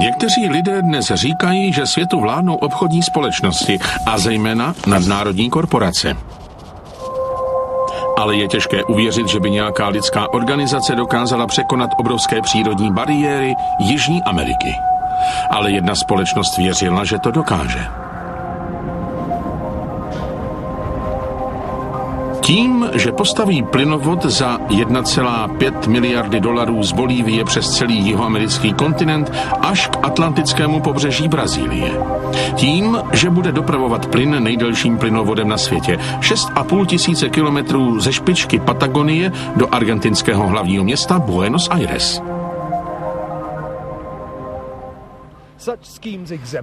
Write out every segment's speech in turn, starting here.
Někteří lidé dnes říkají, že světu vládnou obchodní společnosti a zejména nadnárodní korporace. Ale je těžké uvěřit, že by nějaká lidská organizace dokázala překonat obrovské přírodní bariéry Jižní Ameriky. Ale jedna společnost věřila, že to dokáže. Tím, že postaví plynovod za 1,5 miliardy dolarů z Bolívie přes celý jihoamerický kontinent až k atlantickému pobřeží Brazílie. Tím, že bude dopravovat plyn nejdelším plynovodem na světě 6,5 tisíce kilometrů ze špičky Patagonie do argentinského hlavního města Buenos Aires.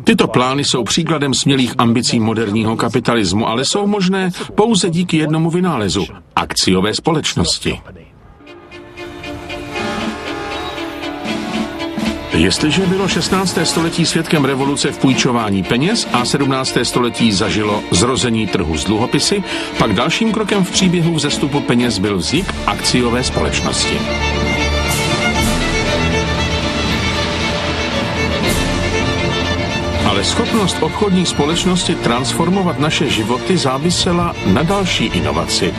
Tyto plány jsou příkladem smělých ambicí moderního kapitalismu, ale jsou možné pouze díky jednomu vynálezu – akciové společnosti. Jestliže bylo 16. století svědkem revoluce v půjčování peněz a 17. století zažilo zrození trhu s dluhopisy, pak dalším krokem v příběhu vzestupu peněz byl vznik akciové společnosti. Ale schopnost obchodní společnosti transformovat naše životy závisela na další inovaci.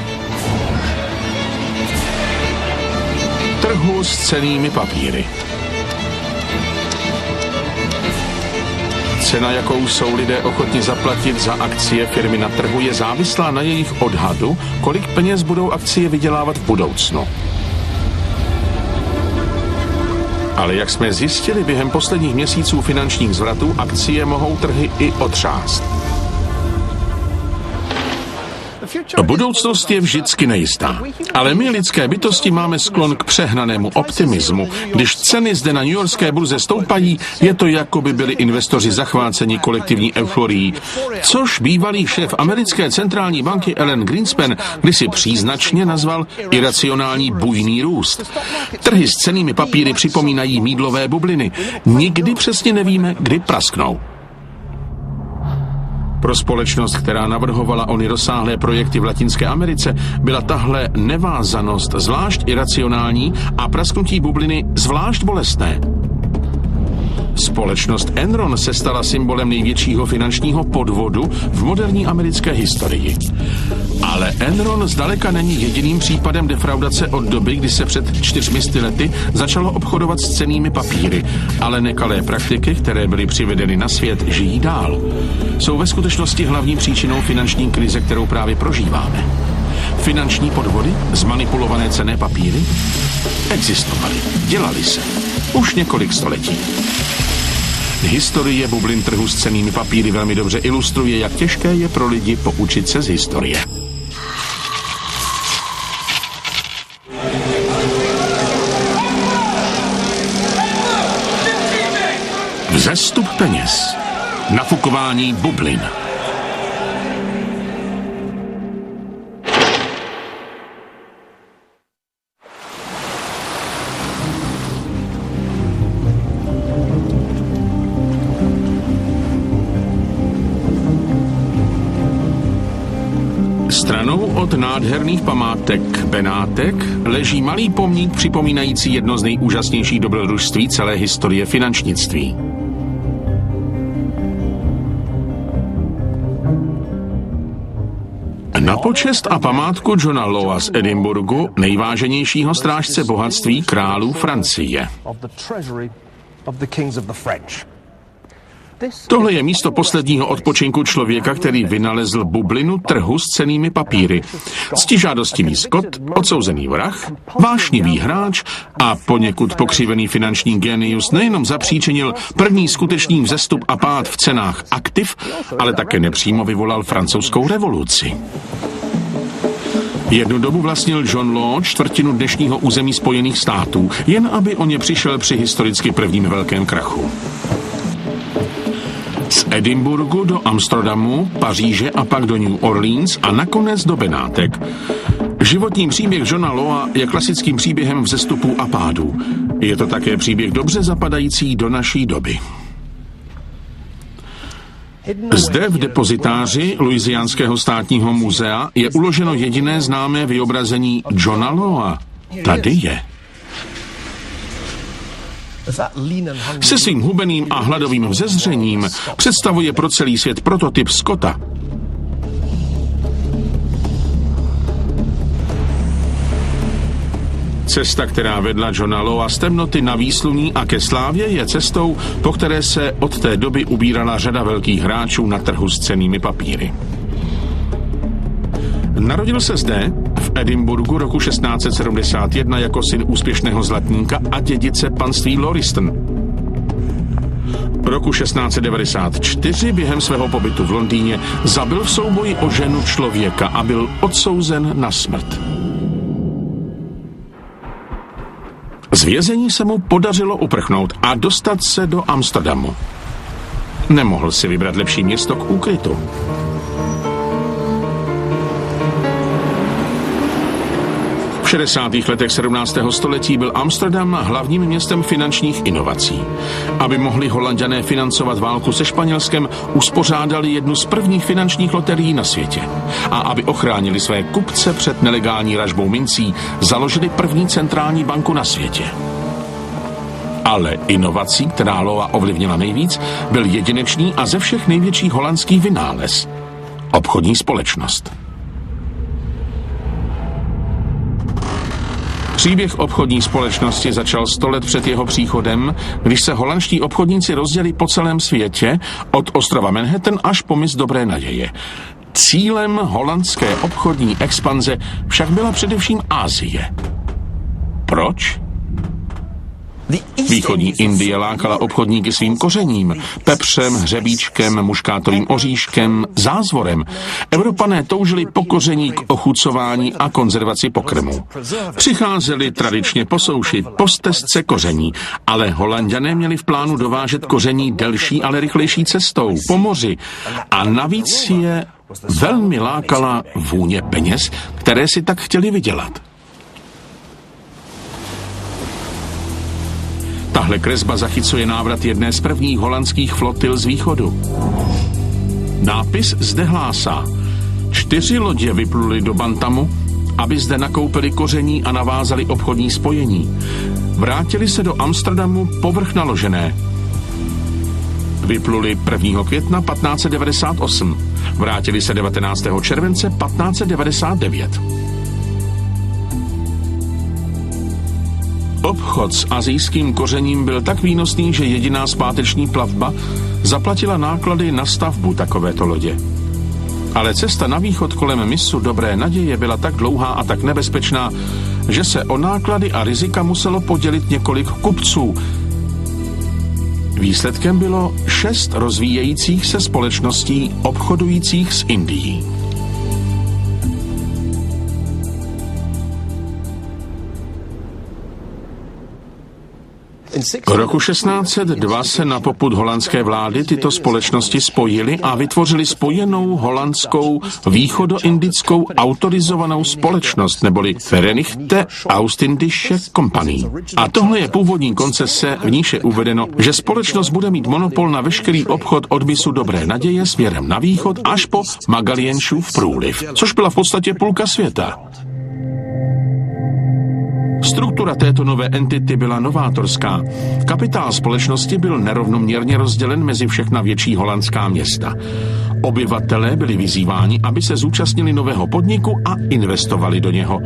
Trhu s cennými papíry. Cena, jakou jsou lidé ochotni zaplatit za akcie firmy na trhu, je závislá na jejich odhadu, kolik peněz budou akcie vydělávat v budoucnu. Ale jak jsme zjistili během posledních měsíců finančních zvratů, akcie mohou trhy i otřást. Budoucnost je vždycky nejistá. Ale my, lidské bytosti, máme sklon k přehnanému optimismu. Když ceny zde na newyorské burze stoupají, je to, jako by byli investoři zachváceni kolektivní euforií. Což bývalý šéf americké centrální banky Alan Greenspan kdysi příznačně nazval iracionální bujný růst. Trhy s cennými papíry připomínají mýdlové bubliny. Nikdy přesně nevíme, kdy prasknou. Pro společnost, která navrhovala ony rozsáhlé projekty v Latinské Americe, byla tahle nevázanost zvlášť iracionální a prasknutí bubliny zvlášť bolestné. Společnost Enron se stala symbolem největšího finančního podvodu v moderní americké historii. Ale Enron zdaleka není jediným případem defraudace od doby, kdy se před 400 lety začalo obchodovat s cennými papíry. Ale nekalé praktiky, které byly přivedeny na svět, žijí dál. Jsou ve skutečnosti hlavní příčinou finanční krize, kterou právě prožíváme. Finanční podvody, zmanipulované cenné papíry existovaly, dělaly se už několik století. Historie bublin trhu s cennými papíry velmi dobře ilustruje, jak těžké je pro lidi poučit se z historie. Vzestup peněz. Nafukování bublin. Stranou od nádherných památek Benátek leží malý pomník připomínající jedno z nejúžasnějších dobrodružství celé historie finančnictví. Na počest a památku Johna Lawa z Edinburghu, nejváženějšího strážce bohatství králů Francie. Tohle je místo posledního odpočinku člověka, který vynalezl bublinu trhu s cennými papíry. Ctižádostivý skot, odsouzený vrah, vášnivý hráč a poněkud pokřivený finanční génius nejenom zapříčinil první skutečný vzestup a pád v cenách aktiv, ale také nepřímo vyvolal francouzskou revoluci. Jednu dobu vlastnil John Law čtvrtinu dnešního území Spojených států, jen aby o ně přišel při historicky prvním velkém krachu. Z Edinburghu do Amsterdamu, Paříže a pak do New Orleans a nakonec do Benátek. Životní příběh Johna Lawa je klasickým příběhem vzestupů a pádů. Je to také příběh dobře zapadající do naší doby. Zde v depozitáři Louisianského státního muzea je uloženo jediné známé vyobrazení Johna Lawa. Tady je. Se svým hubeným a hladovým vzezřením představuje pro celý svět prototyp Scotta. Cesta, která vedla Johna Lawa z temnoty na výsluní a ke slávě, je cestou, po které se od té doby ubírala řada velkých hráčů na trhu s cennými papíry. Narodil se zde, v Edinburghu roku 1671 jako syn úspěšného zlatníka a dědice panství Lauriston. Roku 1694 během svého pobytu v Londýně zabil v souboji o ženu člověka a byl odsouzen na smrt. Z vězení se mu podařilo uprchnout a dostat se do Amsterdamu. Nemohl si vybrat lepší město k úkrytu. V 60. letech 17. století byl Amsterdam hlavním městem finančních inovací. Aby mohli Holanďané financovat válku se Španělskem, uspořádali jednu z prvních finančních loterií na světě. A aby ochránili své kupce před nelegální ražbou mincí, založili první centrální banku na světě. Ale inovací, která Lawa ovlivnila nejvíc, byl jedinečný a ze všech největší holandský vynález – obchodní společnost. Příběh obchodní společnosti začal 100 let před jeho příchodem, když se holandští obchodníci rozdělili po celém světě, od ostrova Manhattan až po mys Dobré naděje. Cílem holandské obchodní expanze však byla především Asie. Proč? Východní Indie lákala obchodníky svým kořením, pepřem, hřebíčkem, muškátovým oříškem, zázvorem. Evropané toužili po koření k ochucování a konzervaci pokrmu. Přicházeli tradičně po souši, po stezce koření, ale Holanďané měli v plánu dovážet koření delší, ale rychlejší cestou, po moři. A navíc je velmi lákala vůně peněz, které si tak chtěli vydělat. Tahle kresba zachycuje návrat jedné z prvních holandských flotil z východu. Nápis zde hlásá: 4 lodě vypluly do Bantamu, aby zde nakoupili koření a navázali obchodní spojení. Vrátili se do Amsterdamu povrch naložené. Vypluli 1. května 1598. Vrátili se 19. července 1599. Obchod s asijským kořením byl tak výnosný, že jediná zpáteční plavba zaplatila náklady na stavbu takovéto lodě. Ale cesta na východ kolem mysu Dobré naděje byla tak dlouhá a tak nebezpečná, že se o náklady a rizika muselo podělit několik kupců. Výsledkem bylo 6 rozvíjejících se společností obchodujících s Indií. Roku 1602 se na popud holandské vlády tyto společnosti spojily a vytvořili spojenou holandskou východoindickou autorizovanou společnost, neboli Verenigde Oostindische Compagnie. A tohle je původní koncese, v níž je uvedeno, že společnost bude mít monopol na veškerý obchod od mysu Dobré naděje směrem na východ až po Magallienšův průliv, což byla v podstatě půlka světa. Struktura této nové entity byla novátorská. Kapitál společnosti byl nerovnoměrně rozdělen mezi všechna větší holandská města. Obyvatelé byli vyzýváni, aby se zúčastnili nového podniku a investovali do něho.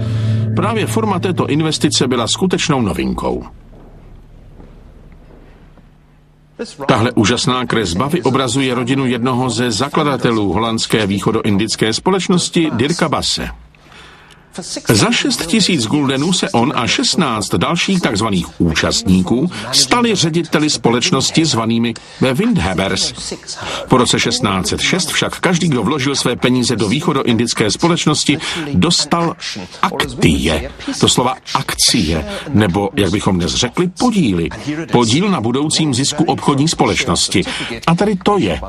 Právě forma této investice byla skutečnou novinkou. Tahle úžasná kresba vyobrazuje rodinu jednoho ze zakladatelů holandské východoindické společnosti, Dirka Basse. Za 6 000 guldenů se on a 16 dalších takzvaných účastníků stali řediteli společnosti zvanými Windhabbers. Po roce 1606 však každý, kdo vložil své peníze do východoindické společnosti, dostal aktie, doslova akcie, nebo, jak bychom dnes řekli, podíly. Podíl na budoucím zisku obchodní společnosti. A tady to je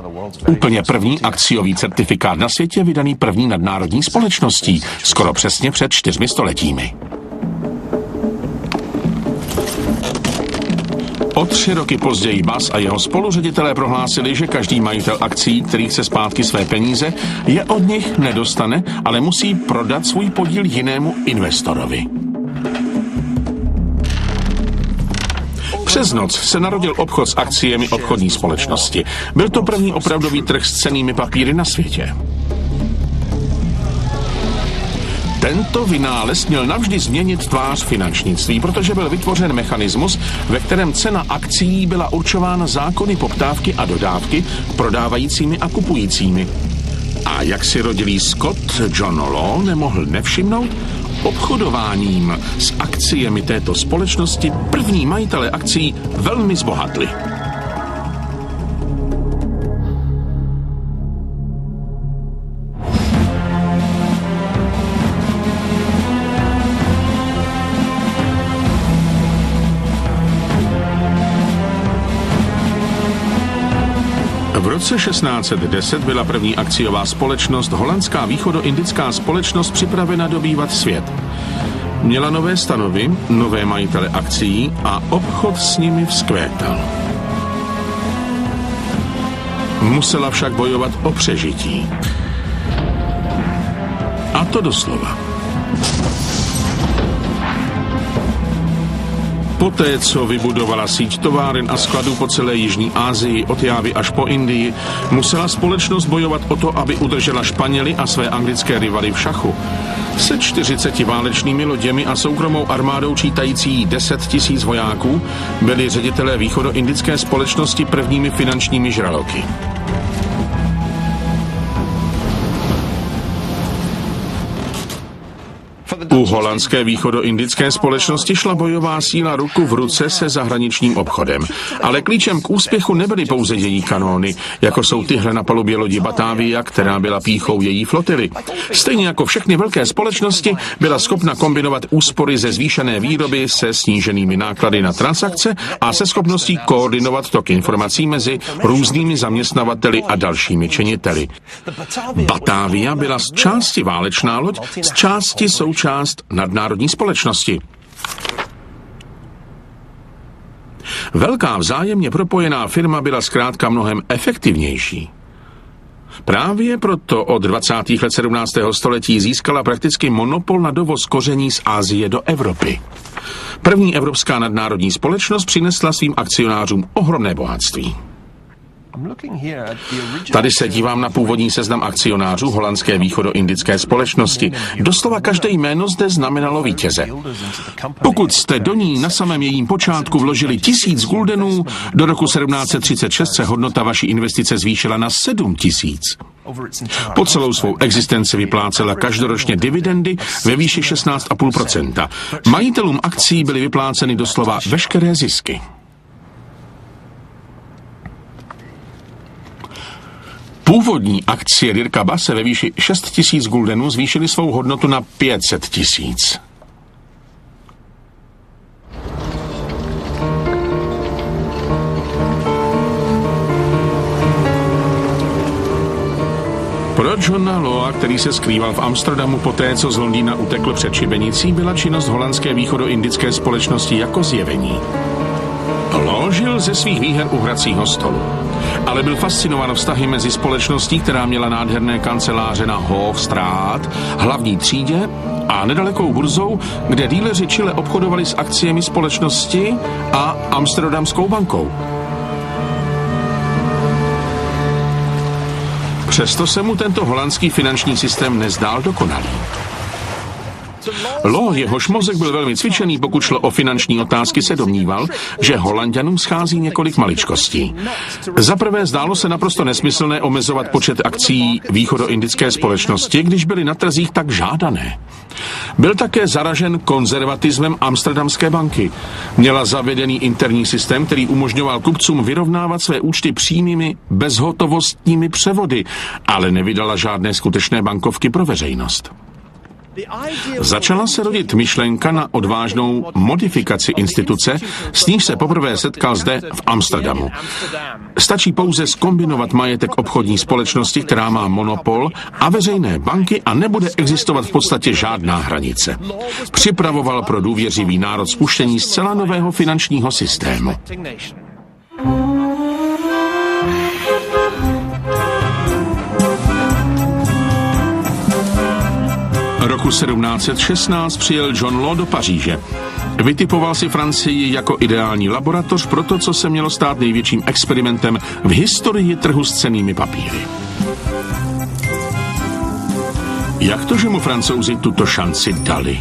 úplně první akciový certifikát na světě, vydaný první nadnárodní společností, skoro přesně před 4 stoletími. O 3 roky později Bass a jeho spoluředitelé prohlásili, že každý majitel akcií, který chce zpátky své peníze, je od nich nedostane, ale musí prodat svůj podíl jinému investorovi. Přes noc se narodil obchod s akciemi obchodní společnosti. Byl to první opravdový trh s cennými papíry na světě. Tento vynález měl navždy změnit tvář finančnictví, protože byl vytvořen mechanismus, ve kterém cena akcií byla určována zákony poptávky a dodávky prodávajícími a kupujícími. A jak si rodilý Scott John Law nemohl nevšimnout, obchodováním s akciemi této společnosti první majitelé akcií velmi zbohatli. V roce 1610 byla první akciová společnost, holandská východoindická společnost, připravena dobývat svět. Měla nové stanovy, nové majitele akcií a obchod s nimi vzkvétal. Musela však bojovat o přežití. A to doslova. Poté, co vybudovala síť továren a skladů po celé Jižní Asii, od Jávy až po Indii, musela společnost bojovat o to, aby udržela Španěly a své anglické rivaly v šachu. Se 40 válečnými loděmi a soukromou armádou čítající 10 000 vojáků byli ředitelé východoindické společnosti prvními finančními žraloky. U holandské východoindické společnosti šla bojová síla ruku v ruce se zahraničním obchodem. Ale klíčem k úspěchu nebyly pouze její kanóny, jako jsou tyhle na palubě lodi Batavia, která byla pýchou její flotily. Stejně jako všechny velké společnosti byla schopna kombinovat úspory ze zvýšené výroby se sníženými náklady na transakce a se schopností koordinovat tok informací mezi různými zaměstnavateli a dalšími činiteli. Batavia byla z části válečná loď, z části součást nadnárodní společnosti. Velká vzájemně propojená firma byla zkrátka mnohem efektivnější. Právě proto od 20. let 17. století získala prakticky monopol na dovoz koření z Asie do Evropy. První evropská nadnárodní společnost přinesla svým akcionářům ohromné bohatství. Tady se dívám na původní seznam akcionářů holandské východoindické společnosti. Doslova každé jméno zde znamenalo vítěze. Pokud jste do ní na samém jejím počátku vložili 1000 guldenů, do roku 1736 se hodnota vaší investice zvýšila na 7000. Po celou svou existenci vyplácela každoročně dividendy ve výši 16,5%. Majitelům akcií byly vypláceny doslova veškeré zisky. Původní akcie Dirka Basse ve výši 6 000 guldenů zvýšily svou hodnotu na 500 000. Pro Johna Lawa, který se skrýval v Amsterdamu poté, co z Londýna utekl před šibenicí, byla činnost holandské východoindické společnosti jako zjevení. Law žil ze svých výher u hracího stolu, ale byl fascinován vztahy mezi společností, která měla nádherné kanceláře na Hoogstraat, hlavní třídě a nedalekou burzou, kde díleři čile obchodovali s akciemi společnosti a Amsterdamskou bankou. Přesto se mu tento holandský finanční systém nezdál dokonalý. Law, jehož mozek byl velmi cvičený, pokud šlo o finanční otázky, se domníval, že Holanďanům schází několik maličkostí. Za prvé zdálo se naprosto nesmyslné omezovat počet akcií východoindické společnosti, když byly na trzích tak žádané. Byl také zaražen konzervatismem Amsterdamské banky. Měla zavedený interní systém, který umožňoval kupcům vyrovnávat své účty přímými bezhotovostními převody, ale nevydala žádné skutečné bankovky pro veřejnost. Začala se rodit myšlenka na odvážnou modifikaci instituce, s níž se poprvé setkal zde v Amsterdamu. Stačí pouze zkombinovat majetek obchodní společnosti, která má monopol, a veřejné banky a nebude existovat v podstatě žádná hranice. Připravoval pro důvěřivý národ spuštění zcela nového finančního systému. Roku 1716 přijel John Law do Paříže. Vytipoval si Francii jako ideální laboratoř pro to, co se mělo stát největším experimentem v historii trhu s cennými papíry. Jak to, že mu Francouzi tuto šanci dali?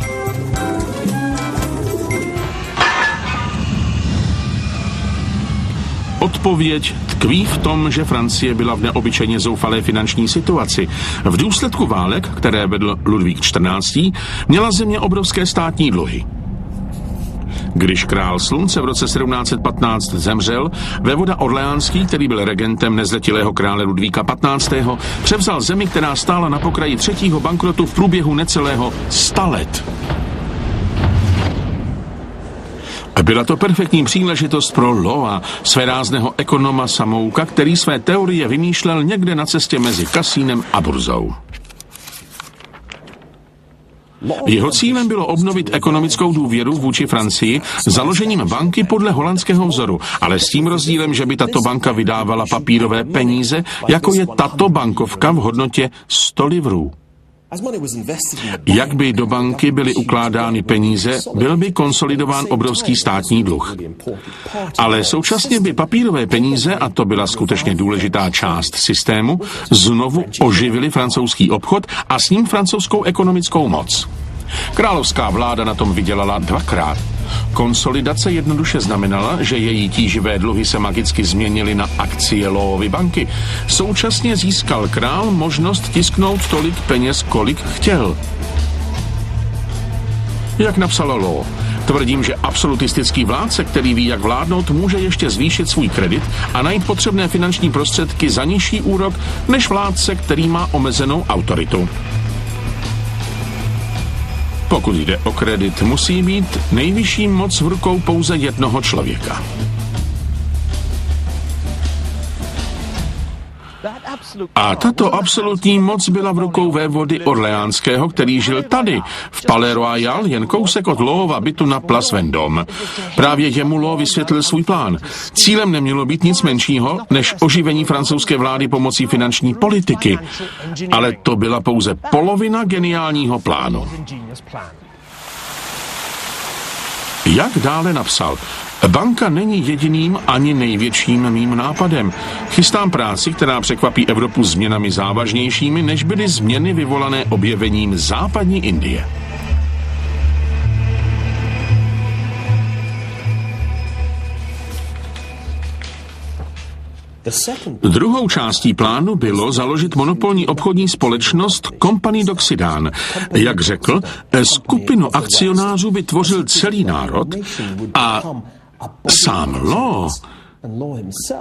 Odpověď tkví v tom, že Francie byla v neobyčejně zoufalé finanční situaci. V důsledku válek, které vedl Ludvík XIV., měla země obrovské státní dluhy. Když král slunce v roce 1715 zemřel, vévoda Orleánský, který byl regentem nezletilého krále Ludvíka XV., převzal zemi, která stála na pokraji třetího bankrotu v průběhu necelého 100 let. Byla to perfektní příležitost pro Loa, svérázného ekonoma samouka, který své teorie vymýšlel někde na cestě mezi kasínem a burzou. Jeho cílem bylo obnovit ekonomickou důvěru vůči Francii založením banky podle holandského vzoru, ale s tím rozdílem, že by tato banka vydávala papírové peníze, jako je tato bankovka v hodnotě 100 livrů. Jak by do banky byly ukládány peníze, byl by konsolidován obrovský státní dluh. Ale současně by papírové peníze, a to byla skutečně důležitá část systému, znovu oživily francouzský obchod a s ním francouzskou ekonomickou moc. Královská vláda na tom vydělala dvakrát. Konsolidace jednoduše znamenala, že její tíživé dluhy se magicky změnily na akcie Loovy banky. Současně získal král možnost tisknout tolik peněz, kolik chtěl. Jak napsalo Law, tvrdím, že absolutistický vládce, který ví, jak vládnout, může ještě zvýšit svůj kredit a najít potřebné finanční prostředky za nižší úrok než vládce, který má omezenou autoritu. Pokud jde o kredit, musí být nejvyšší moc v rukou pouze jednoho člověka. A tato absolutní moc byla v rukou vévody Orleánského, který žil tady, v Palais Royal, jen kousek od Loova bytu na Place Vendôme. Právě jemu Law vysvětlil svůj plán. Cílem nemělo být nic menšího, než oživení francouzské vlády pomocí finanční politiky. Ale to byla pouze polovina geniálního plánu. Jak dále napsal? Banka není jediným ani největším mým nápadem. Chystám práci, která překvapí Evropu změnami závažnějšími, než byly změny vyvolané objevením západní Indie. Druhou částí plánu bylo založit monopolní obchodní společnost Compagnie d'Occident. Jak řekl, skupinu akcionářů by tvořil celý národ a sám Law,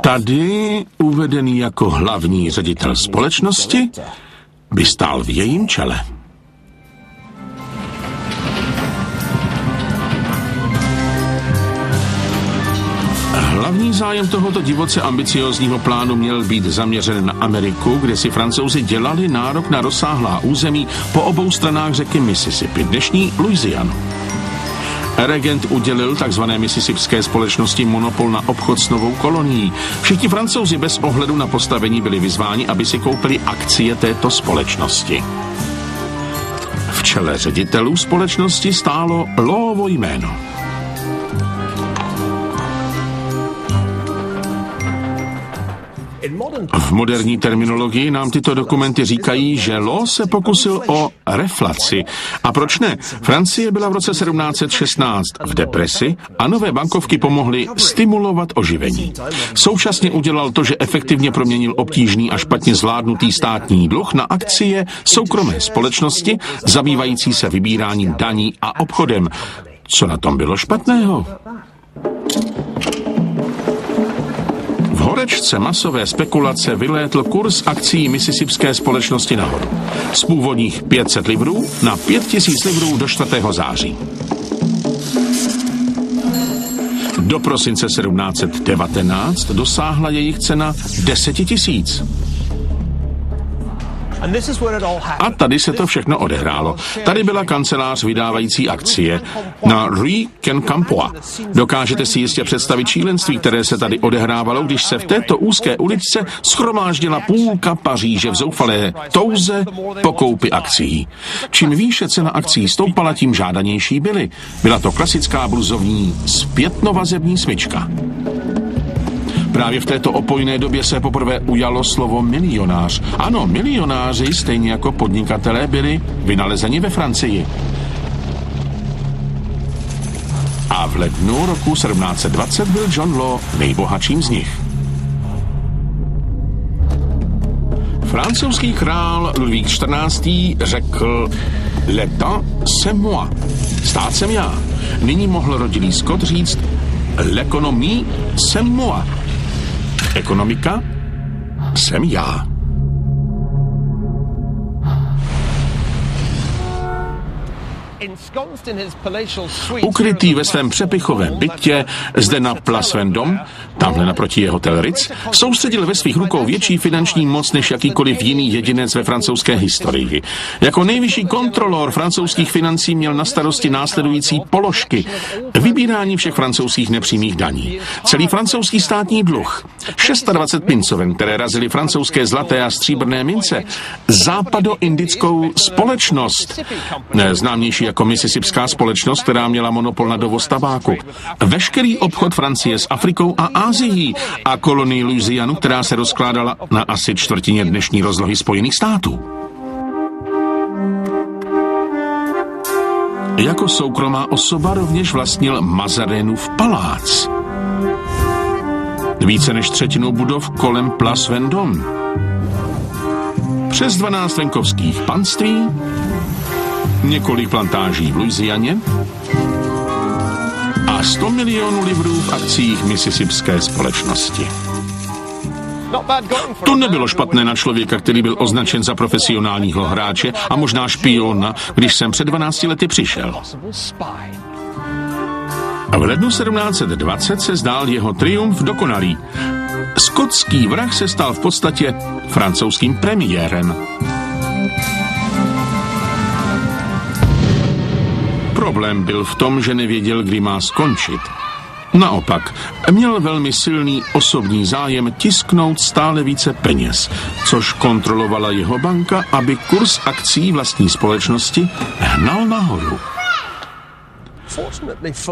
tady uvedený jako hlavní ředitel společnosti, by stál v jejím čele. Hlavní zájem tohoto divoce ambiciózního plánu měl být zaměřen na Ameriku, kde si Francouzi dělali nárok na rozsáhlá území po obou stranách řeky Mississippi, dnešní Louisianu. Regent udělil tzv. Mississipské společnosti monopol na obchod s novou kolonií. Všichni Francouzi bez ohledu na postavení byli vyzváni, aby si koupili akcie této společnosti. V čele ředitelů společnosti stálo Lawovo jméno. V moderní terminologii nám tyto dokumenty říkají, že Law se pokusil o reflaci. A proč ne? Francie byla v roce 1716 v depresi a nové bankovky pomohly stimulovat oživení. Současně udělal to, že efektivně proměnil obtížný a špatně zvládnutý státní dluh na akcie soukromé společnosti, zabývající se vybíráním daní a obchodem. Co na tom bylo špatného? V horečce masové spekulace vylétl kurz akcií Mississipské společnosti nahoru. Z původních 500 livrů na 5000 livrů do 4. září. Do prosince 1719 dosáhla jejich cena 10 000. A tady se to všechno odehrálo. Tady byla kancelář vydávající akcie na Rue Quincampoix. Dokážete si jistě představit šílenství, které se tady odehrávalo, když se v této úzké uličce shromáždila půlka Paříže v zoufalé touze po koupi akcií. Čím výše cena akcií stoupala, tím žádanější byly. Byla to klasická burzovní zpětnovazební smyčka. Právě v této opojné době se poprvé ujalo slovo milionář. Ano, milionáři, stejně jako podnikatelé, byli vynalezeni ve Francii. A v lednu roku 1720 byl John Law nejbohatším z nich. Francouzský král Ludvík XIV. Řekl: Le temps c'est moi. Stát jsem já. Nyní mohl rodilý Scott říct: L'économie c'est moi. Ekonomika jsem já. Ukrytý ve svém přepichovém bytě zde na Place Vendôme, tamhle naproti je hotel Ritz, soustředil ve svých rukou větší finanční moc než jakýkoliv jiný jedinec ve francouzské historii. Jako nejvyšší kontrolor francouzských financí měl na starosti následující položky: vybírání všech francouzských nepřímých daní, celý francouzský státní dluh, 26 pincoven, které razily francouzské zlaté a stříbrné mince, západoindickou společnost, známější jako Mississippská společnost, která měla monopol na dovoz tabáku, veškerý obchod Francie s Afrikou a Asií a kolonii Louisianu, která se rozkládala na asi čtvrtině dnešní rozlohy Spojených států. Jako soukromá osoba rovněž vlastnil Mazarinův palác. Více než třetinu budov kolem Place Vendôme. Přes 12 venkovských panství, několik plantáží v Louisianě a 100 milionů livrů v akciích Mississippské společnosti. To nebylo špatné na člověka, který byl označen za profesionálního hráče a možná špiona, když jsem před 12 lety přišel. A v lednu 1720 se zdál jeho triumf dokonalý. Skotský vrah se stal v podstatě francouzským premiérem. Problém byl v tom, že nevěděl, kdy má skončit. Naopak, měl velmi silný osobní zájem tisknout stále více peněz, což kontrolovala jeho banka, aby kurz akcií vlastní společnosti hnal nahoru.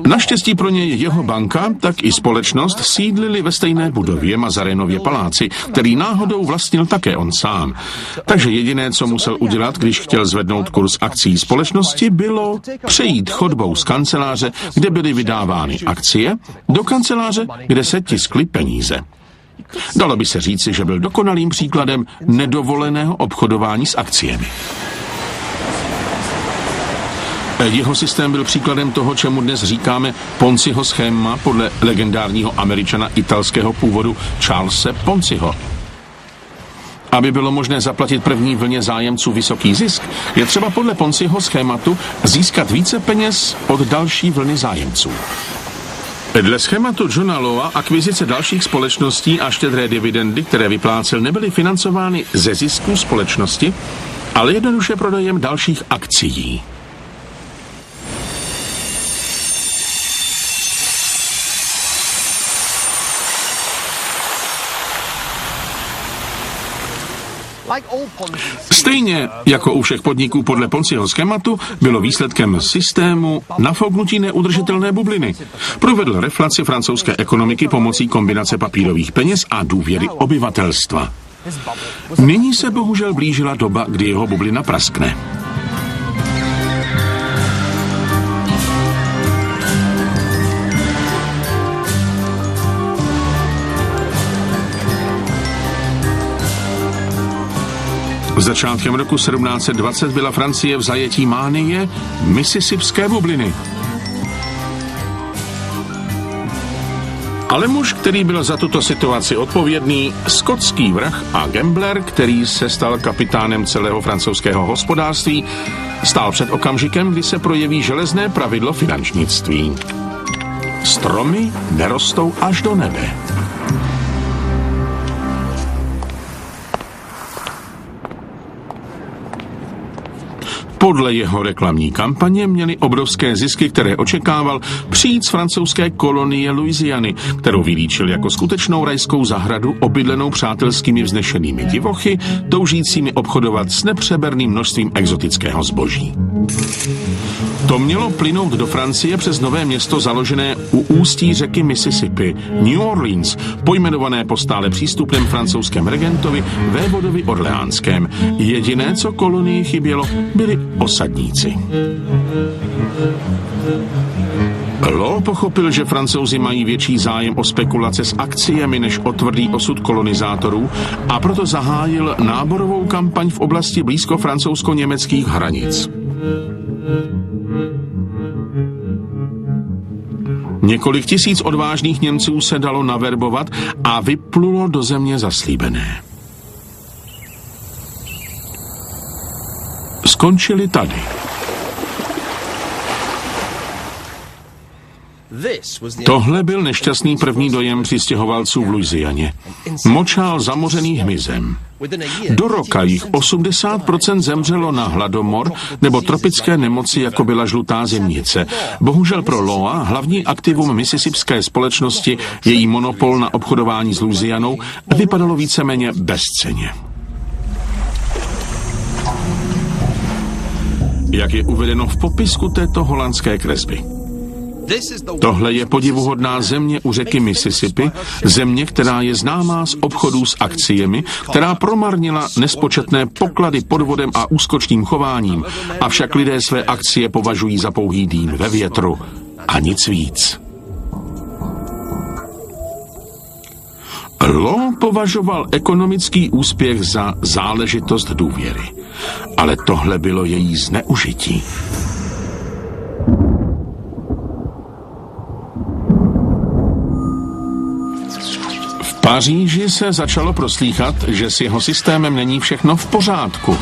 Naštěstí pro něj jeho banka, tak i společnost sídlili ve stejné budově, Mazarinově paláci, který náhodou vlastnil také on sám. Takže jediné, co musel udělat, když chtěl zvednout kurz akcií společnosti, bylo přejít chodbou z kanceláře, kde byly vydávány akcie, do kanceláře, kde se tiskly peníze. Dalo by se říci, že byl dokonalým příkladem nedovoleného obchodování s akciemi. Jeho systém byl příkladem toho, čemu dnes říkáme Ponziho schéma podle legendárního Američana italského původu Charlese Ponziho. Aby bylo možné zaplatit první vlně zájemců vysoký zisk, je třeba podle Ponziho schématu získat více peněz od další vlny zájemců. Dle schématu Johna Lawa akvizice dalších společností a štědré dividendy, které vyplácel, nebyly financovány ze zisků společnosti, ale jednoduše prodejem dalších akcií. Stejně jako u všech podniků podle Ponziho schématu bylo výsledkem systému nafouknutí neudržitelné bubliny. Provedl reflaci francouzské ekonomiky pomocí kombinace papírových peněz a důvěry obyvatelstva. Nyní se bohužel blížila doba, kdy jeho bublina praskne. Začátkem roku 1720 byla Francie v zajetí mánie Mississippské bubliny. Ale muž, který byl za tuto situaci odpovědný, skotský vrah a gambler, který se stal kapitánem celého francouzského hospodářství, stál před okamžikem, kdy se projeví železné pravidlo finančnictví. Stromy nerostou až do nebe. Podle jeho reklamní kampaně měly obrovské zisky, které očekával, přijít z francouzské kolonie Louisiany, kterou vylíčil jako skutečnou rajskou zahradu obydlenou přátelskými vznešenými divochy, toužícími obchodovat s nepřeberným množstvím exotického zboží. To mělo plynout do Francie přes nové město založené u ústí řeky Mississippi, New Orleans, pojmenované po stále přístupném francouzském regentovi vévodovi Orleánském. Jediné, co kolonii chybělo, byli osadníci. Law pochopil, že Francouzi mají větší zájem o spekulace s akciemi než o tvrdý osud kolonizátorů, a proto zahájil náborovou kampaň v oblasti blízko francouzsko-německých hranic. Několik tisíc odvážných Němců se dalo naverbovat a vyplulo do země zaslíbené. Skončili tady. Tohle byl nešťastný první dojem přistěhovalců v Louisianě. Močál zamořený hmyzem. Do roka jich 80% zemřelo na hladomor nebo tropické nemoci, jako byla žlutá zimnice. Bohužel pro Lawa, hlavní aktivum mississipské společnosti, její monopol na obchodování s Louisianou, vypadalo víceméně bezcenně. Jak je uvedeno v popisku této holandské kresby. Tohle je podivuhodná země u řeky Mississippi, země, která je známá z obchodů s akciemi, která promarnila nespočetné poklady podvodem a úskočným chováním, avšak lidé své akcie považují za pouhý dým ve větru a nic víc. Law považoval ekonomický úspěch za záležitost důvěry, ale tohle bylo její zneužití. V Paříži se začalo proslýchat, že s jeho systémem není všechno v pořádku.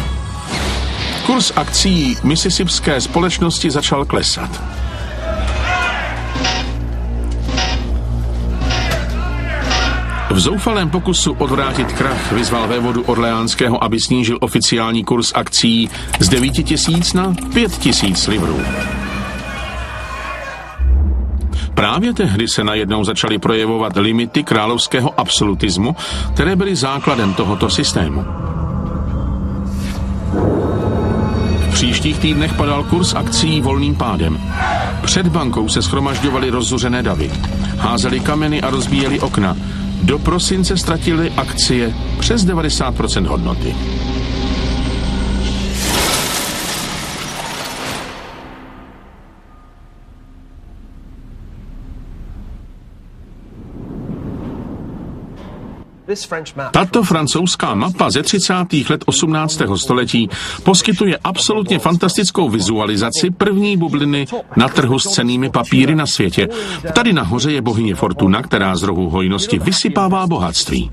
Kurz akcií mississippské společnosti začal klesat. V zoufalém pokusu odvrátit krach vyzval vévodu Orleánského, aby snížil oficiální kurz akcií z 9 000 na 5 000 livrů. Právě tehdy se najednou začaly projevovat limity královského absolutismu, které byly základem tohoto systému. V příštích týdnech padal kurz akcií volným pádem. Před bankou se shromažďovaly rozzuřené davy. Házeli kameny a rozbíjeli okna. Do prosince ztratili akcie přes 90% hodnoty. Tato francouzská mapa ze 30. let 18. století poskytuje absolutně fantastickou vizualizaci první bubliny na trhu s cennými papíry na světě. Tady nahoře je bohyně Fortuna, která z rohu hojnosti vysypává bohatství.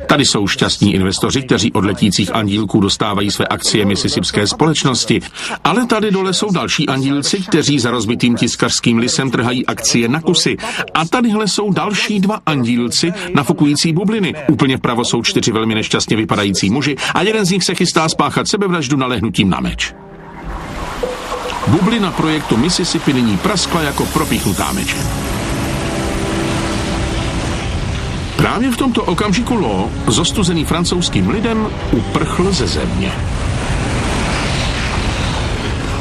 Tady jsou šťastní investoři, kteří od letících andílků dostávají své akcie mississippské společnosti. Ale tady dole jsou další andílci, kteří za rozbitým tiskařským lisem trhají akcie na kusy. A tadyhle jsou další dva andílci nafukující bubliny. Úplně vpravo jsou 4 velmi nešťastně vypadající muži a jeden z nich se chystá spáchat sebevraždu nalehnutím na meč. Bublina projektu Mississippi nyní praskla jako propíchnutá meče. Právě v tomto okamžiku Law, zostuzený francouzským lidem, uprchl ze země.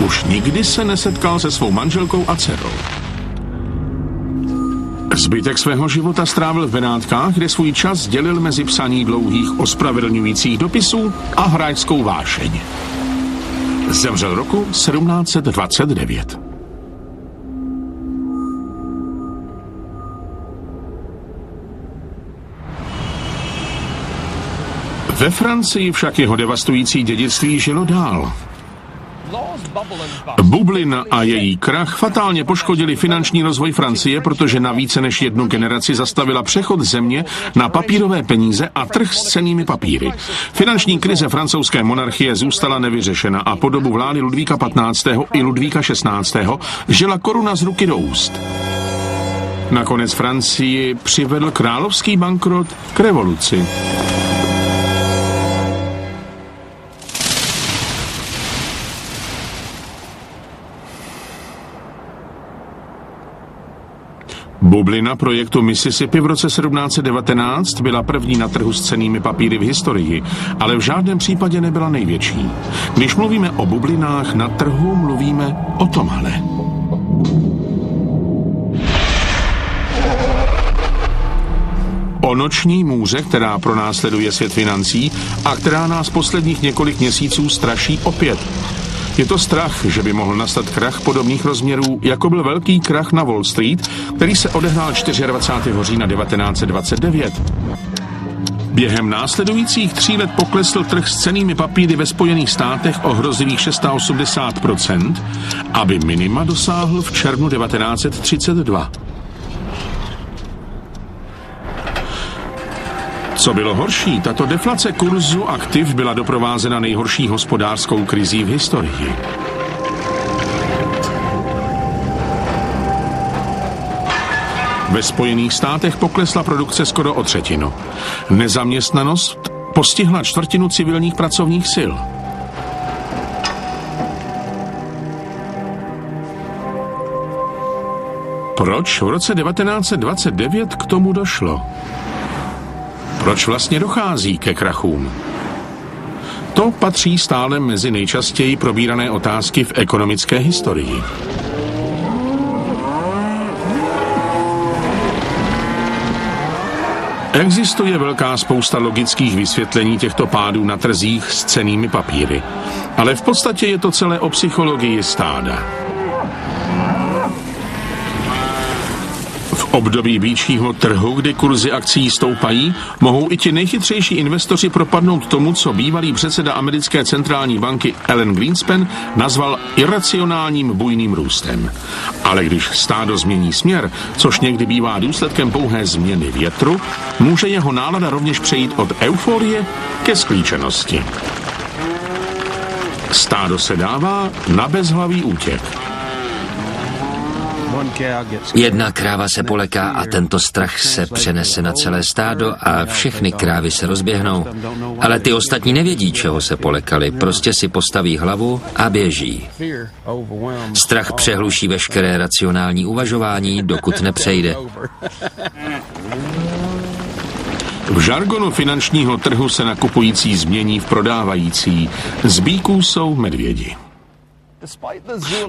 Už nikdy se nesetkal se svou manželkou a dcerou. Zbytek svého života strávil v Benátkách, kde svůj čas dělil mezi psaní dlouhých ospravedlňujících dopisů a hráčskou vášeň. Zemřel roku 1729. Ve Francii však jeho devastující dědictví žilo dál. Bublina a její krach fatálně poškodili finanční rozvoj Francie, protože na více než jednu generaci zastavila přechod země na papírové peníze a trh s cennými papíry. Finanční krize francouzské monarchie zůstala nevyřešena a po dobu vlády Ludvíka XV. I Ludvíka XVI. Žila koruna z ruky do úst. Nakonec Francii přivedl královský bankrot k revoluci. Bublina projektu Mississippi v roce 1719 byla první na trhu s cennými papíry v historii, ale v žádném případě nebyla největší. Když mluvíme o bublinách na trhu, mluvíme o tomhle. O noční můře, která pronásleduje svět financí a která nás posledních několik měsíců straší opět. Je to strach, že by mohl nastat krach podobných rozměrů, jako byl velký krach na Wall Street, který se odehrál 24. října 1929. Během následujících 3 let poklesl trh s cennými papíry ve Spojených státech o hrozivých 680%, aby minima dosáhl v červnu 1932. Co bylo horší, tato deflace kurzu aktiv byla doprovázena nejhorší hospodářskou krizí v historii. Ve Spojených státech poklesla produkce skoro o 1/3. Nezaměstnanost postihla 1/4 civilních pracovních sil. Proč v roce 1929 k tomu došlo? Proč vlastně dochází ke krachům? To patří stále mezi nejčastěji probírané otázky v ekonomické historii. Existuje velká spousta logických vysvětlení těchto pádů na trzích s cennými papíry, ale v podstatě je to celé o psychologii stáda. V období býčího trhu, kdy kurzy akcií stoupají, mohou i ti nejchytřejší investoři propadnout tomu, co bývalý předseda americké centrální banky Alan Greenspan nazval iracionálním bujným růstem. Ale když stádo změní směr, což někdy bývá důsledkem pouhé změny větru, může jeho nálada rovněž přejít od euforie ke sklíčenosti. Stádo se dává na bezhlavý útěk. Jedna kráva se poleká a tento strach se přenese na celé stádo a všechny krávy se rozběhnou. Ale ty ostatní nevědí, čeho se polekali, prostě si postaví hlavu a běží. Strach přehluší veškeré racionální uvažování, dokud nepřejde. V žargonu finančního trhu se nakupující změní v prodávající. Z býků jsou medvědi.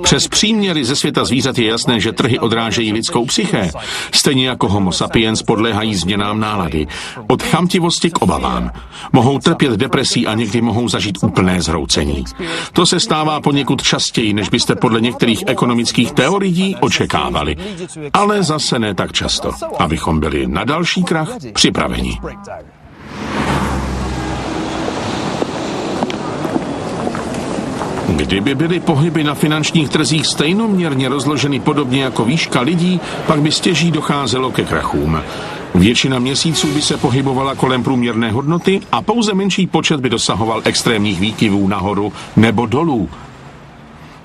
Přes příměry ze světa zvířat je jasné, že trhy odrážejí lidskou psyché. Stejně jako homo sapiens podléhají změnám nálady. Od chamtivosti k obavám. Mohou trpět depresí a někdy mohou zažít úplné zhroucení. To se stává poněkud častěji, než byste podle některých ekonomických teorií očekávali. Ale zase ne tak často, abychom byli na další krach připraveni. Kdyby byly pohyby na finančních trzích stejnoměrně rozloženy podobně jako výška lidí, pak by stěží docházelo ke krachům. Většina měsíců by se pohybovala kolem průměrné hodnoty a pouze menší počet by dosahoval extrémních výkyvů nahoru nebo dolů.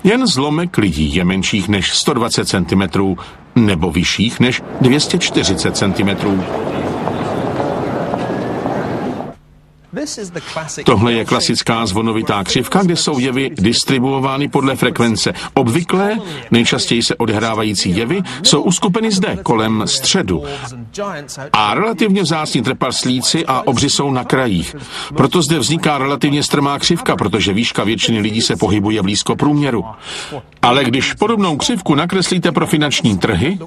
Jen zlomek lidí je menších než 120 cm nebo vyšších než 240 cm. Tohle je klasická zvonovitá křivka, kde jsou jevy distribuovány podle frekvence. Obvyklé, nejčastěji se odehrávající jevy jsou uskupeny zde, kolem středu. A relativně vzácní trpaslíci a obři jsou na krajích. Proto zde vzniká relativně strmá křivka, protože výška většiny lidí se pohybuje blízko průměru. Ale když podobnou křivku nakreslíte pro finanční trhy,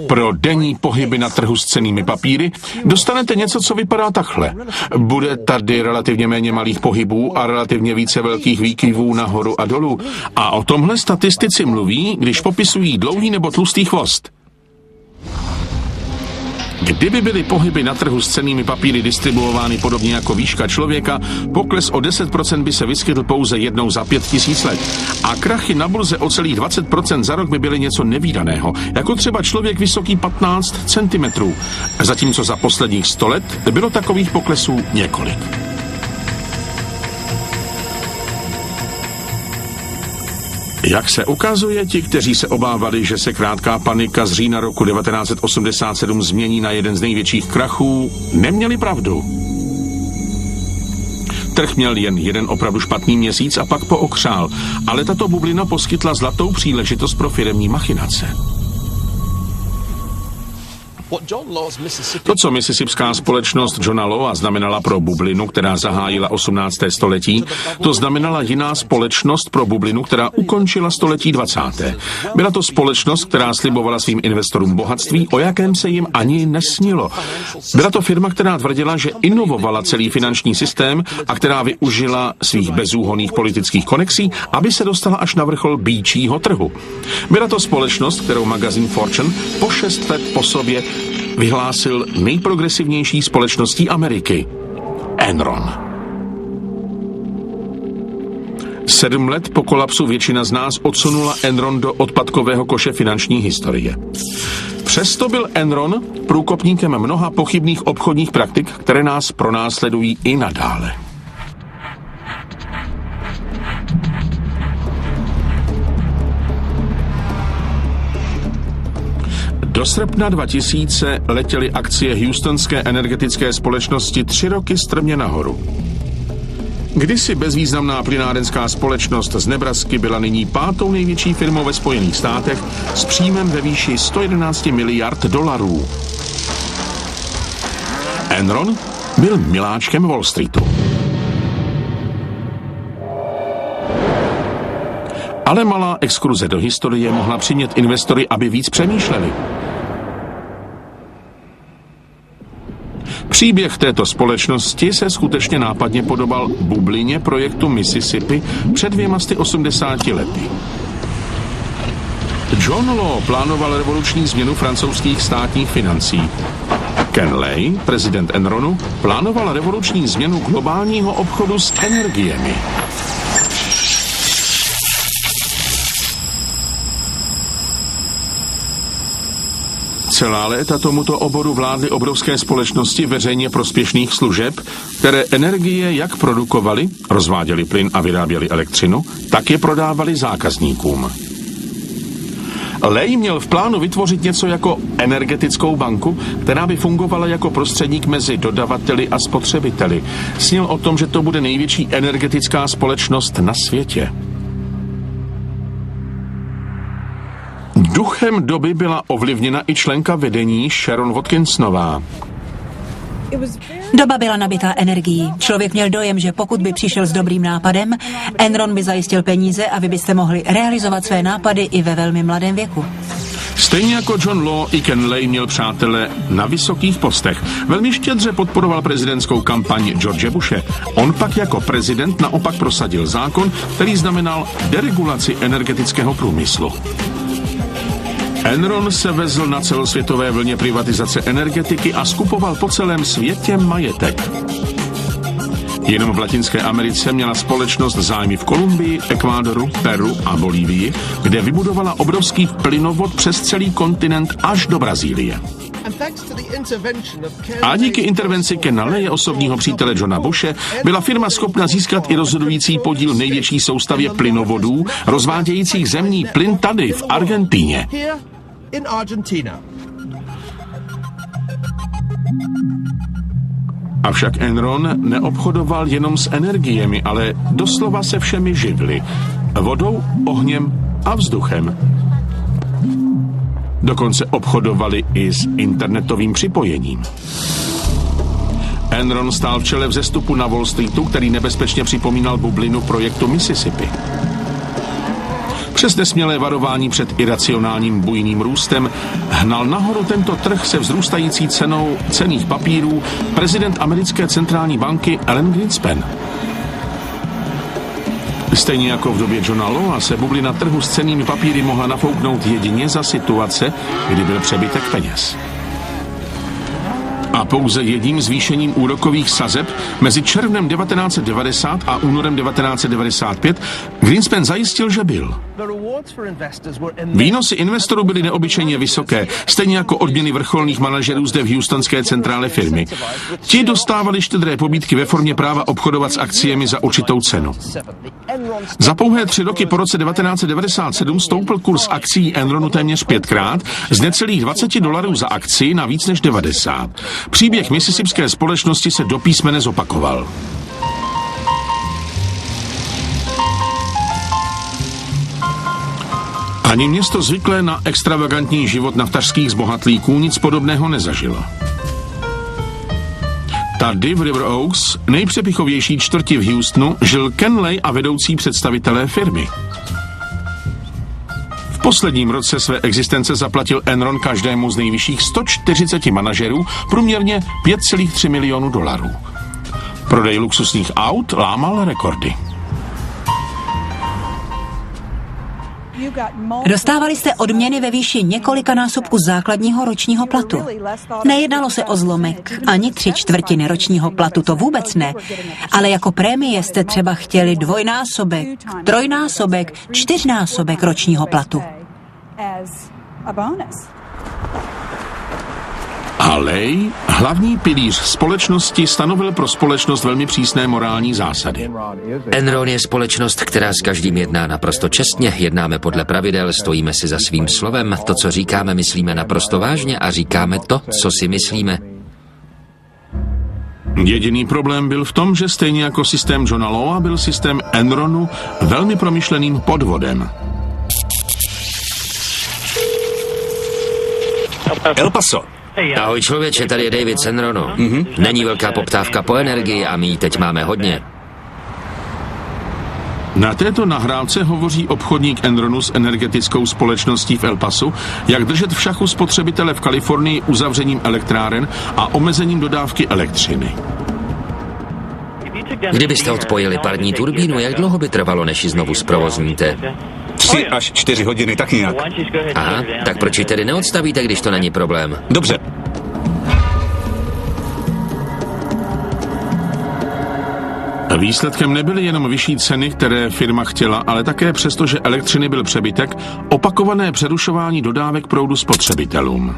pro denní pohyby na trhu s cennými papíry, dostanete něco, co vypadá takhle. Bude tady relativně méně malých pohybů a relativně více velkých výkyvů nahoru a dolů. A o tomhle statistici mluví, když popisují dlouhý nebo tlustý chvost. Kdyby byly pohyby na trhu s cennými papíry distribuovány podobně jako výška člověka, pokles o 10% by se vyskytl pouze jednou za 5000 let. A krachy na burze o celých 20% za rok by byly něco nevídaného, jako třeba člověk vysoký 15 cm. Zatímco za posledních 100 let bylo takových poklesů několik. Jak se ukazuje, ti, kteří se obávali, že se krátká panika z října roku 1987 změní na jeden z největších krachů, neměli pravdu. Trh měl jen jeden opravdu špatný měsíc a pak pookřál, ale tato bublina poskytla zlatou příležitost pro firemní machinace. To, co mississippská společnost Johna Lawa znamenala pro bublinu, která zahájila 18. století, to znamenala jiná společnost pro bublinu, která ukončila století 20. Byla to společnost, která slibovala svým investorům bohatství, o jakém se jim ani nesnilo. Byla to firma, která tvrdila, že inovovala celý finanční systém a která využila svých bezúhonných politických konexí, aby se dostala až na vrchol býčího trhu. Byla to společnost, kterou magazín Fortune po 6 let po sobě vyhlásil nejprogresivnější společností Ameriky. Enron. 7 let po kolapsu většina z nás odsunula Enron do odpadkového koše finanční historie. Přesto byl Enron průkopníkem mnoha pochybných obchodních praktik, které nás pronásledují i nadále. Do srpna 2000 letěly akcie houstonské energetické společnosti 3 roky strmě nahoru. Kdysi bezvýznamná plynárenská společnost z Nebrasky byla nyní 5. největší firmou ve Spojených státech s příjmem ve výši 111 miliard dolarů. Enron byl miláčkem Wall Streetu. Ale malá exkurze do historie mohla přimět investory, aby víc přemýšleli. Příběh této společnosti se skutečně nápadně podobal bublině projektu Mississippi před 280 lety. John Law plánoval revoluční změnu francouzských státních financí. Ken Lay, prezident Enronu, plánoval revoluční změnu globálního obchodu s energiemi. Celá léta tomuto oboru vládly obrovské společnosti veřejně prospěšných služeb, které energie jak produkovaly, rozváděly plyn a vyráběly elektřinu, tak je prodávaly zákazníkům. Lay měl v plánu vytvořit něco jako energetickou banku, která by fungovala jako prostředník mezi dodavateli a spotřebiteli. Snil o tom, že to bude největší energetická společnost na světě. Duchem doby byla ovlivněna i členka vedení Sharon Watkinsonová. Doba byla nabitá energií. Člověk měl dojem, že pokud by přišel s dobrým nápadem, Enron by zajistil peníze a vy byste mohli realizovat své nápady i ve velmi mladém věku. Stejně jako John Law, i Ken Lay měl přátele na vysokých postech. Velmi štědře podporoval prezidentskou kampaň George Bushe. On pak jako prezident naopak prosadil zákon, který znamenal deregulaci energetického průmyslu. Enron se vezl na celosvětové vlně privatizace energetiky a skupoval po celém světě majetek. Jenom v Latinské Americe měla společnost zájmy v Kolumbii, Ekvádoru, Peru a Bolívii, kde vybudovala obrovský plynovod přes celý kontinent až do Brazílie. A díky intervenci Kena Laye, osobního přítele Johna Bushe, byla firma schopna získat i rozhodující podíl v největší soustavě plynovodů, rozvádějících zemní plyn tady v Argentíně. Avšak Enron neobchodoval jenom s energiemi, ale doslova se všemi živly. Vodou, ohněm a vzduchem. Dokonce obchodovali i s internetovým připojením. Enron stál v čele vzestupu na Wall Streetu, který nebezpečně připomínal bublinu projektu Mississippi. Přes nesmělé varování před iracionálním bujným růstem hnal nahoru tento trh se vzrůstající cenou cenných papírů prezident americké centrální banky Alan Greenspan. Stejně jako v době Johna Lawa se bublina trhu s cennými papíry mohla nafouknout jedině za situace, kdy byl přebytek peněz. A pouze jedním zvýšením úrokových sazeb mezi červnem 1990 a únorem 1995 Greenspan zajistil, že byl. Výnosy investorů byly neobyčejně vysoké, stejně jako odměny vrcholných manažerů zde v houstonské centrále firmy. Ti dostávali štědré pobídky ve formě práva obchodovat s akciemi za určitou cenu. Za pouhé 3 roky po roce 1997 stoupl kurz akcií Enronu téměř 5krát z necelých $20 za akci na víc než 90. Příběh mississippské společnosti se do písmene zopakoval. Ani město zvyklé na extravagantní život naftařských zbohatlíků nic podobného nezažilo. Tady v River Oaks, nejpřepichovější čtvrti v Houstonu, žil Ken Lay a vedoucí představitelé firmy. V posledním roce své existence zaplatil Enron každému z nejvyšších 140 manažerů průměrně $5,3 milionu. Prodej luxusních aut lámal rekordy. Dostávali jste odměny ve výši několikanásobku základního ročního platu. Nejednalo se o zlomek, ani 3/4 ročního platu, to vůbec ne. Ale jako prémie jste třeba chtěli 2násobek, 3násobek, 4násobek ročního platu. A Lay, hlavní pilíř společnosti, stanovil pro společnost velmi přísné morální zásady. Enron je společnost, která s každým jedná naprosto čestně, jednáme podle pravidel, stojíme si za svým slovem, to, co říkáme, myslíme naprosto vážně a říkáme to, co si myslíme. Jediný problém byl v tom, že stejně jako systém Johna Lawa byl systém Enronu velmi promyšleným podvodem. El Paso. Ahoj člověče, tady je David z Enronu. Není velká poptávka po energii a my ji teď máme hodně. Na této nahrávce hovoří obchodník Enronu s energetickou společností v El Pasu, jak držet v šachu spotřebitele v Kalifornii uzavřením elektráren a omezením dodávky elektřiny. Kdybyste odpojili parní turbínu, jak dlouho by trvalo, než ji znovu zprovozníte? 3 až 4 hodiny, tak nějak. Aha, tak proč ji tedy neodstavíte, když to není problém? Dobře. Výsledkem nebyly jenom vyšší ceny, které firma chtěla, ale také přesto, že elektřiny byl přebytek, opakované přerušování dodávek proudu spotřebitelům.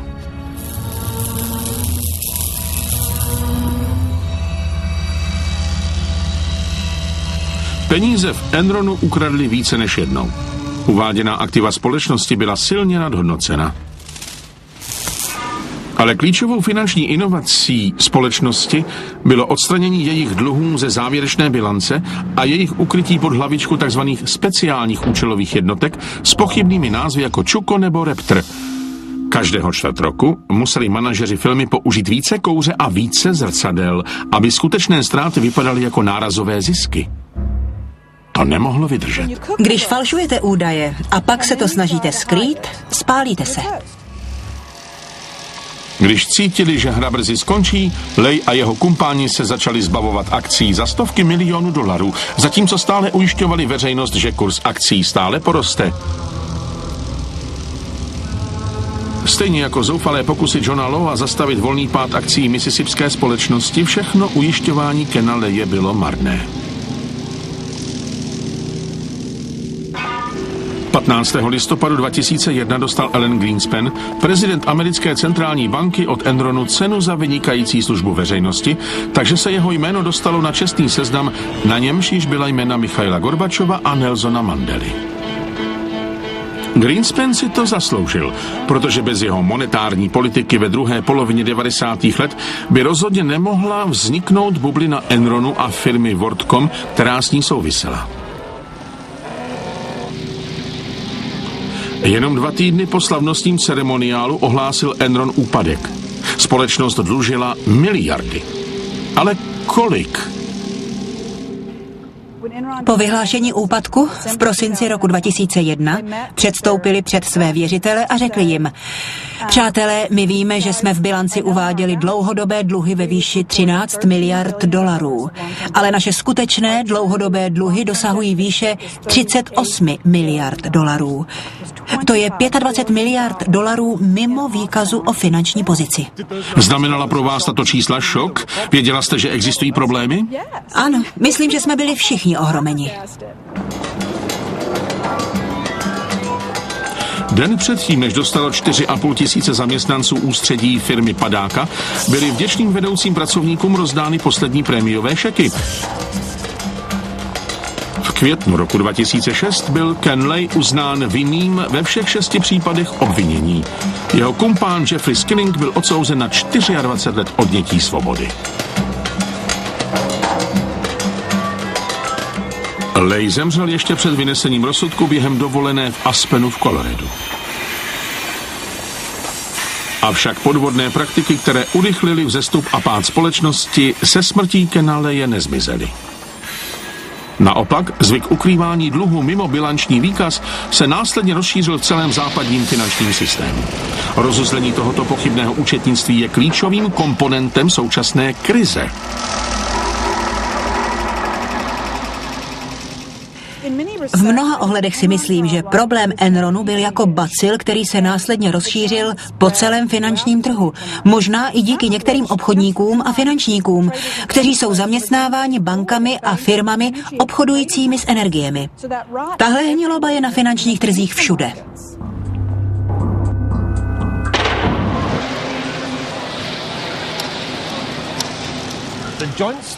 Peníze v Enronu ukradli více než jednou. Uváděná aktiva společnosti byla silně nadhodnocena. Ale klíčovou finanční inovací společnosti bylo odstranění jejich dluhů ze závěrečné bilance a jejich ukrytí pod hlavičku tzv. Speciálních účelových jednotek s pochybnými názvy jako Čuko nebo Raptor. Každého čtvrt roku museli manažeři firmy použít více kouře a více zrcadel, aby skutečné ztráty vypadaly jako nárazové zisky. To nemohlo vydržet. Když falšujete údaje a pak se to snažíte skrýt, spálíte se. Když cítili, že hra brzy skončí, Lay a jeho kumpáni se začali zbavovat akcí za $100 milionů, zatímco stále ujišťovali veřejnost, že kurz akcí stále poroste. Stejně jako zoufalé pokusy Johna Lawa zastavit volný pád akcí mississipské společnosti, všechno ujišťování Kena Laye bylo marné. 15. listopadu 2001 dostal Alan Greenspan, prezident americké centrální banky, od Enronu cenu za vynikající službu veřejnosti, takže se jeho jméno dostalo na čestný seznam, na němž již byla jména Michaila Gorbačova a Nelsona Mandely. Greenspan si to zasloužil, protože bez jeho monetární politiky ve druhé polovině 90. let by rozhodně nemohla vzniknout bublina Enronu a firmy WorldCom, která s ní souvisela. Jenom 2 týdny po slavnostním ceremoniálu ohlásil Enron úpadek. Společnost dlužila miliardy. Ale kolik? Po vyhlášení úpadku v prosinci roku 2001 předstoupili před své věřitele a řekli jim: přátelé, my víme, že jsme v bilanci uváděli dlouhodobé dluhy ve výši $13 miliard, ale naše skutečné dlouhodobé dluhy dosahují výše $38 miliard. To je $25 miliard mimo výkazu o finanční pozici. Znamenala pro vás tato čísla šok? Věděla jste, že existují problémy? Ano, myslím, že jsme byli všichni ohromeni. Den předtím, než dostalo 4,5 tisíce zaměstnanců ústředí firmy padáka, byly vděčným vedoucím pracovníkům rozdány poslední prémiové šeky. V květnu roku 2006 byl Ken Lay uznán vinným ve všech 6 případech obvinění. Jeho kumpán Jeffrey Skilling byl odsouzen na 24 let odnětí svobody. Lej zemřel ještě před vynesením rozsudku během dovolené v Aspenu v Coloradu. Avšak podvodné praktiky, které urychlily vzestup a pád společnosti, se smrtí Kena Leje nezmizely. Naopak, zvyk ukrývání dluhu mimo bilanční výkaz se následně rozšířil v celém západním finančním systému. Rozuzlení tohoto pochybného účetnictví je klíčovým komponentem současné krize. V mnoha ohledech si myslím, že problém Enronu byl jako bacil, který se následně rozšířil po celém finančním trhu. Možná i díky některým obchodníkům a finančníkům, kteří jsou zaměstnáváni bankami a firmami obchodujícími s energiemi. Tahle hniloba je na finančních trzích všude.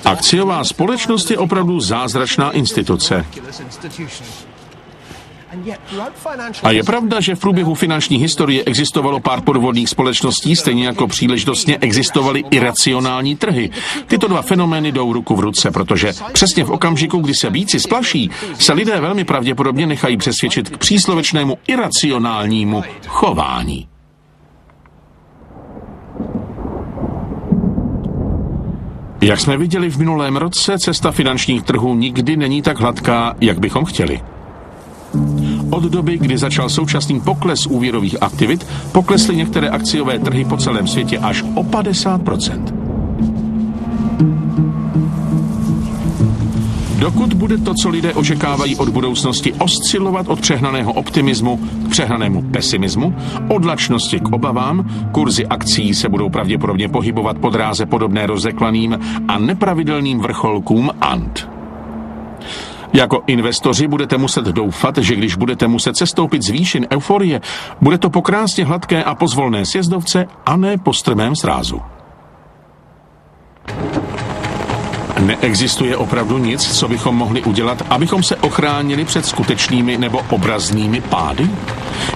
Akciová společnost je opravdu zázračná instituce. A je pravda, že v průběhu finanční historie existovalo pár podvodných společností, stejně jako příležitostně existovaly iracionální trhy. Tyto dva fenomény jdou ruku v ruce, protože přesně v okamžiku, kdy se býci splaší, se lidé velmi pravděpodobně nechají přesvědčit k příslovečnému iracionálnímu chování. Jak jsme viděli v minulém roce, cesta finančních trhů nikdy není tak hladká, jak bychom chtěli. Od doby, kdy začal současný pokles úvěrových aktivit, poklesly některé akciové trhy po celém světě až o 50%. Dokud bude to, co lidé očekávají od budoucnosti, oscilovat od přehnaného optimismu k přehnanému pesimismu, od lačnosti k obavám, kurzy akcií se budou pravděpodobně pohybovat po dráze podobné rozeklaným a nepravidelným vrcholkům Ant. Jako investoři budete muset doufat, že když budete muset sestoupit z výšin euforie, bude to po krásně hladké a pozvolné sjezdovce a ne po strmém srázu. Neexistuje opravdu nic, co bychom mohli udělat, abychom se ochránili před skutečnými nebo obraznými pády?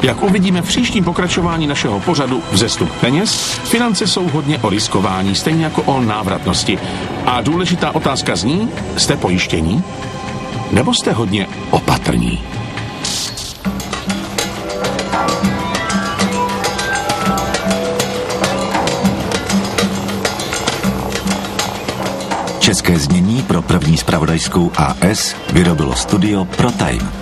Jak uvidíme v příštím pokračování našeho pořadu Vzestup peněz, finance jsou hodně o riskování, stejně jako o návratnosti. A důležitá otázka zní, jste pojištění? Nebo jste hodně opatrní? České znění pro první zpravodajskou AS vyrobilo studio ProTime.